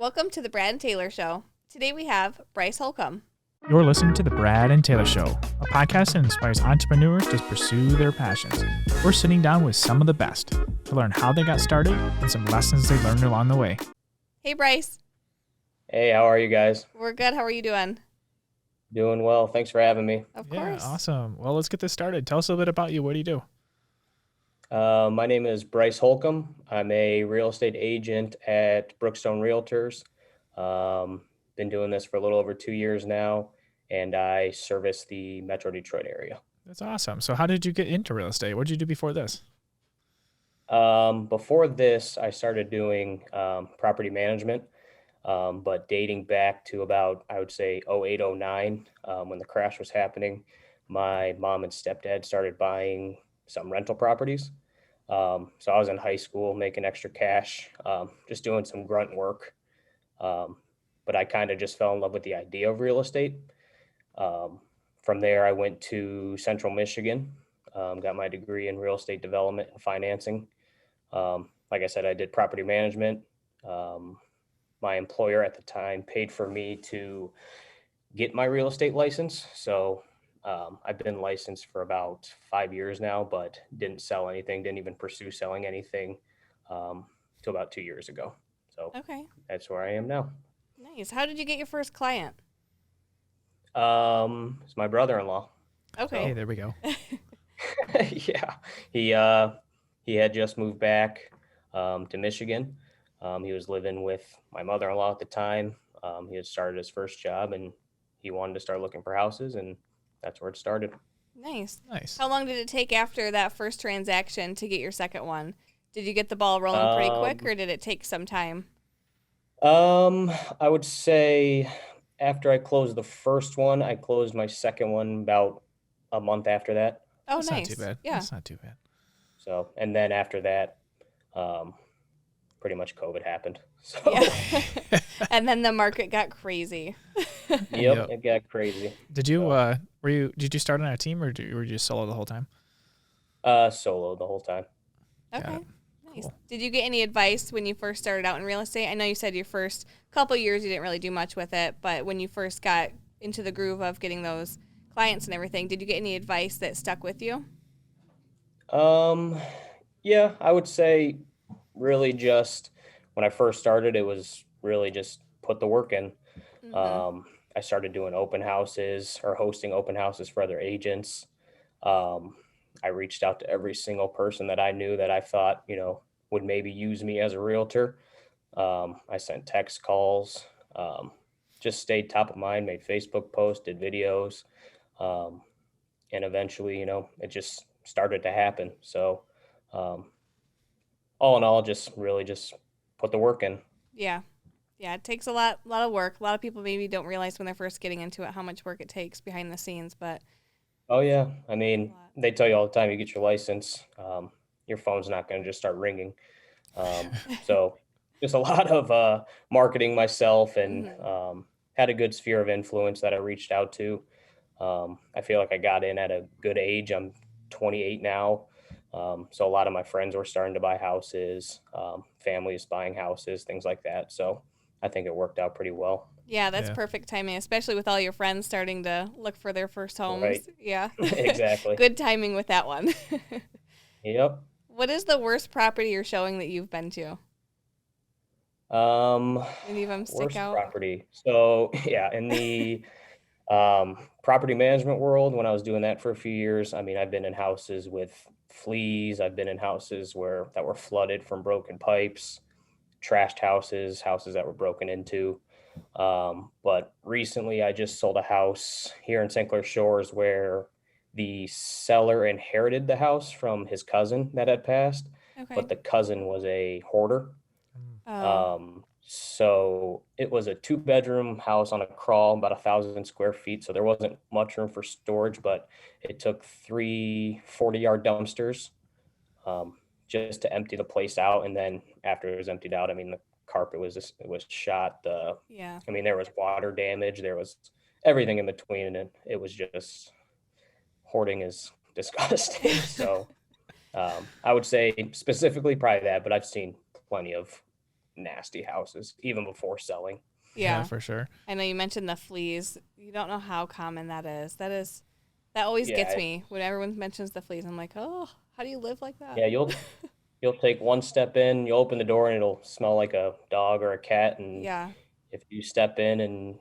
Welcome to the Brad and Taylor Show. Today we have Bryce Holcombe. You're listening to the Brad and Taylor Show, a podcast that inspires entrepreneurs to pursue their passions. We're sitting down with some of the best to learn how they got started and some lessons they learned along the way. Hey, Bryce. Hey, how are you guys? We're good. How are you doing? Doing well. Thanks for having me. Of Yeah, course. awesome. Well, let's get this started. Tell us a little bit about you. What do you do? My name is Bryce Holcombe. I'm a real estate agent at Brookstone Realtors. Been doing this for a little over 2 years now, and I service the Metro Detroit area. That's awesome. So how did you get into real estate? What did you do before this? Before this, I started doing property management, but dating back to about, I would say, 08, 09, when the crash was happening, my mom and stepdad started buying some rental properties. So I was in high school making extra cash, just doing some grunt work. But I kind of just fell in love with the idea of real estate. From there, I went to Central Michigan, got my degree in real estate development and financing. Like I said, I did property management. My employer at the time paid for me to get my real estate license. So I've been licensed for about 5 years now, but didn't sell anything, didn't even pursue selling anything till about 2 years ago. So Okay. that's where I am now. Nice. How did you get your first client? It's my brother-in-law. Okay. Hey, there we go. Yeah, he had just moved back to Michigan. He was living with my mother-in-law at the time. He had started his first job, and he wanted to start looking for houses, and that's where it started. Nice. Nice. How long did it take after that first transaction to get your second one? Did you get the ball rolling pretty quick, or did it take some time? I would say after I closed the first one, I closed my second one about a month after that. Oh, That's nice. not too bad. Yeah. That's not too bad. So, and then after that, pretty much COVID happened. So, Yeah. And then the market got crazy. yep, it got crazy. Did you did you start on a team or were you solo the whole time? Solo the whole time. Okay. it. Nice. Cool. Did you get any advice when you first started out in real estate? I know you said your first couple years you didn't really do much with it, but when you first got into the groove of getting those clients and everything, did you get any advice that stuck with you? Yeah, I would say really just when I first started, it was really just put the work in. Mm-hmm. I started doing open houses or hosting open houses for other agents. I reached out to every single person that I knew that I thought, would maybe use me as a realtor. I sent text calls, just stayed top of mind, made Facebook posts, did videos. And eventually, it just started to happen. So, all in all, just really just put the work in. Yeah. Yeah, it takes a lot of work. A lot of people maybe don't realize when they're first getting into it how much work it takes behind the scenes, but Oh yeah. I mean, they tell you all the time you get your license, your phone's not going to just start ringing. So just a lot of marketing myself and Mhm. had a good sphere of influence that I reached out to. I feel like I got in at a good age. I'm 28 now. So a lot of my friends were starting to buy houses, families buying houses, things like that. So I think it worked out pretty well. Yeah, that's Yeah. perfect timing, especially with all your friends starting to look for their first homes. Right. Yeah. Exactly. Good timing with that one. Yep. What is the worst property you're showing that you've been to? Um, Any of them stick Worst out? property. So yeah, in the property management world, when I was doing that for a few years, I mean, I've been in houses with fleas. I've been in houses that were flooded from broken pipes, trashed houses that were broken into. But recently, I just sold a house here in St. Clair Shores where the seller inherited the house from his cousin that had passed, Okay. but the cousin was a hoarder. Oh, So it was a 2-bedroom house on a crawl, about 1,000 square feet. So there wasn't much room for storage, but it took 3 40-yard dumpsters um, just to empty the place out. And then after it was emptied out, I mean, the carpet it was shot. yeah. I mean, there was water damage. There was everything in between. And it was just hoarding is disgusting. So I would say specifically probably that, but I've seen plenty of nasty houses even before selling. Yeah. for sure. I know you mentioned the fleas. You don't know how common that is. That always Yeah, gets me when everyone mentions the fleas. I'm like, oh, how do you live like that? yeah, you'll take one step in, you'll open the door, and it'll smell like a dog or a cat. And Yeah. if you step in and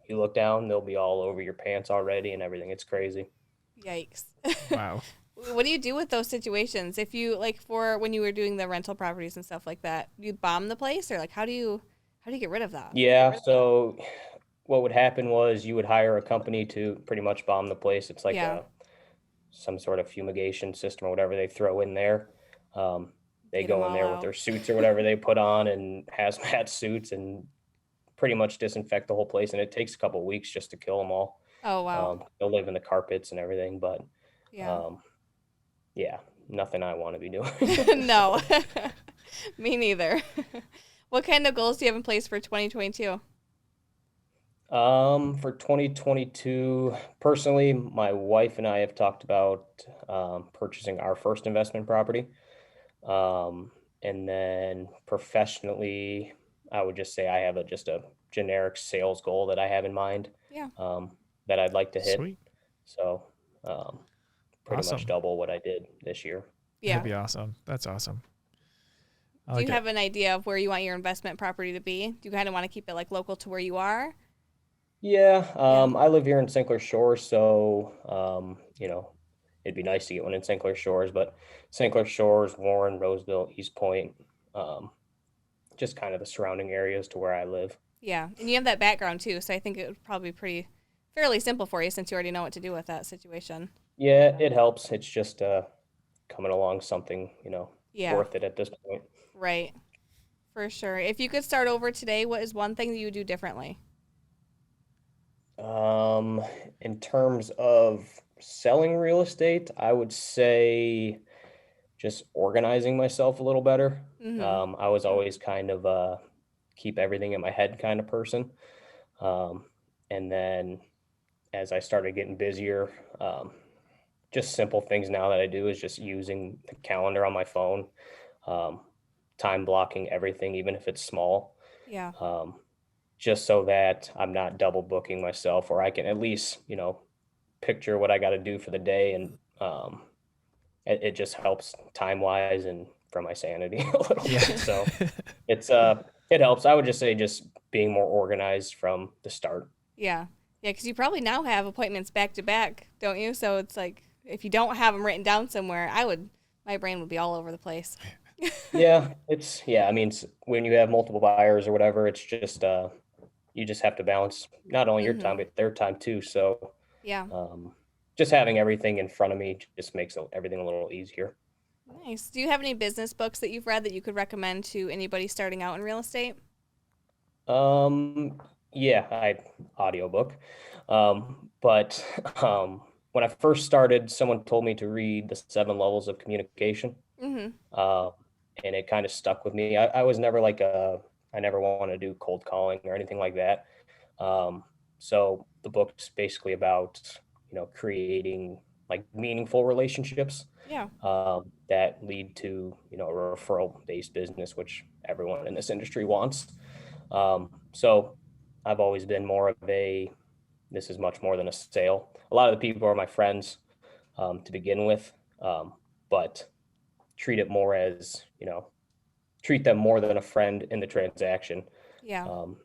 you look down, they'll be all over your pants already and everything. It's crazy. Yikes. Wow. What do you do with those situations? If you like for when you were doing the rental properties and stuff like that, you bomb the place or like how do you get rid of that? Yeah, so what would happen was you would hire a company to pretty much bomb the place. It's like Yeah. some sort of fumigation system or whatever they throw in there. Um, they Get them go in all there with out. their suits or whatever they put on and hazmat suits and pretty much disinfect the whole place. And it takes a couple of weeks just to kill them all. Oh wow. They'll live in the carpets and everything, but Yeah. um, yeah, nothing I want to be doing. No. Me neither. What kind of goals do you have in place for 2022? For 2022, personally, my wife and I have talked about purchasing our first investment property. Um, and then professionally, I would just say I have just a generic sales goal that I have in mind Yeah. um, that I'd like to hit. Sweet. So um, pretty much Awesome. double what I did this year. Yeah. That'd be awesome. That's awesome. I Do like you it. have an idea of where you want your investment property to be? Do you kind of want to keep it like local to where you are? Yeah, Yeah. I live here in St. Clair Shores, so it'd be nice to get one in St. Clair Shores, but St. Clair Shores, Warren, Roseville, East Point, um, just kind of the surrounding areas to where I live. Yeah. And you have that background too, so I think it would probably be fairly simple for you since you already know what to do with that situation. Yeah, it helps. It's just coming along something, Yeah. worth it at this point. Right. For sure. If you could start over today, what is one thing that you would do differently? In terms of selling real estate, I would say just organizing myself a little better. Mm-hmm. I was always kind of keep everything in my head kind of person. Um, and then as I started getting busier, just simple things now that I do is just using the calendar on my phone, um, time blocking everything, even if it's small. Yeah. Um, just so that I'm not double booking myself, or I can at least, picture what I got to do for the day. And it just helps time wise and for my sanity a little Yeah. bit. So it's, it helps. I would just say just being more organized from the start. Yeah. Yeah, because you probably now have appointments back to back, don't you? So it's like if you don't have them written down somewhere, my brain would be all over the place. Yeah, I mean, when you have multiple buyers or whatever, it's just, you just have to balance not only your Mm-hmm. time, but their time too. So, Yeah. um, just having everything in front of me just makes everything a little easier. Nice. Do you have any business books that you've read that you could recommend to anybody starting out in real estate? Yeah, audiobook. But when I first started, someone told me to read The Seven Levels of Communication. Mm-hmm. Uh, and it kind of stuck with me. I was never I never want to do cold calling or anything like that. So the book's basically about, creating like meaningful relationships Yeah. that lead to, a referral based business, which everyone in this industry wants. So I've always been more of this is much more than a sale. A lot of the people are my friends to begin with, but treat it more as, treat them more than a friend in the transaction, Yeah. um,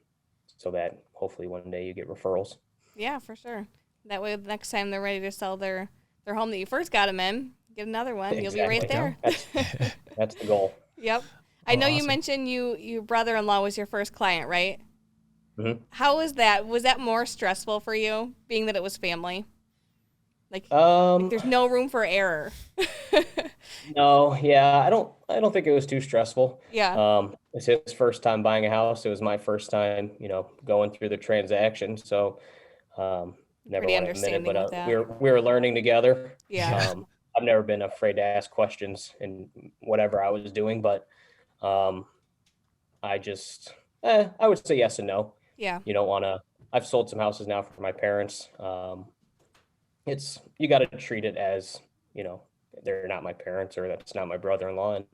so that hopefully one day you get referrals. Yeah, for sure. That way, the next time they're ready to sell their home that you first got them in, get another one. You'll be right Exactly. there. That's the goal. Yep. I Oh, know you awesome. mentioned your brother-in-law was your first client, right? Mhm. How was that? Was that more stressful for you, being that it was family? Like Um, there's no room for error. no, yeah, I don't think it was too stressful. Yeah. It's his first time buying a house. It was my first time, going through the transaction. So, never Pretty want to admit it, understanding but with we that. were learning together. Yeah. Yeah. I've never been afraid to ask questions in whatever I was doing, but um, I just, I would say yes and no. Yeah. You don't want to. I've sold some houses now for my parents. You got to treat it as, you know, they're not my parents or that's not my brother-in-law, and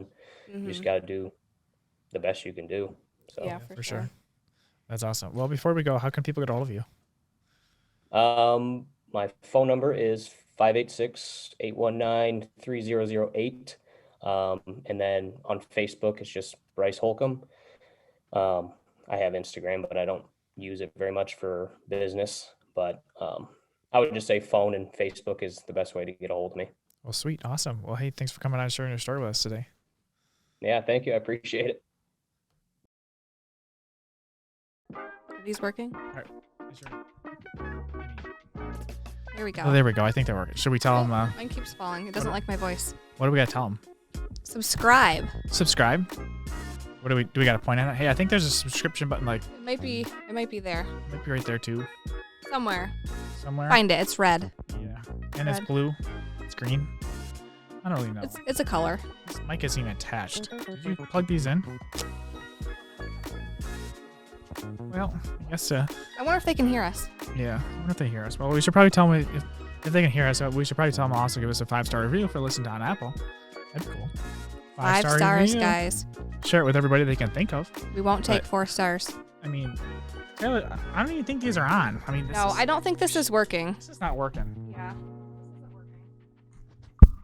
you just Mhm. got to do the best you can do. So Yeah, for sure. That's awesome. Well, before we go, how can people get a hold of you? My phone number is 586-819-3008. And then on Facebook, it's just Bryce Holcombe. I have Instagram, but I don't use it very much for business. But I would just say phone and Facebook is the best way to get a hold of me. Well, sweet. Awesome. Well, hey, thanks for coming on and sharing your story with us today. Yeah, thank you. I appreciate it. Are these working? All right. Here we go. Oh, there we go. I think they're working. Should we tell them? Mine keeps falling. It doesn't like my voice. What do we got to tell them? Subscribe. Subscribe. What do we got to point at? Hey, I think there's a subscription button. Like It might be there. might be right there too, Somewhere. somewhere. Find it. It's red. Yeah, and it's Red. blue. It's green. I don't really know. It's a color. This mic isn't even attached. Did you plug these in? Well, I guess. I wonder if they can hear us. Yeah. I wonder if they hear us. Well, we should probably tell them if they can hear us. We should probably tell them also give us a 5-star review if they're listening on Apple. That'd be cool. 5 stars, review. guys. Share it with everybody they can think of. We won't take But- 4 stars. I mean, Taylor, I don't even think these are on. I mean, No, I don't think this is working. This is not working. Yeah.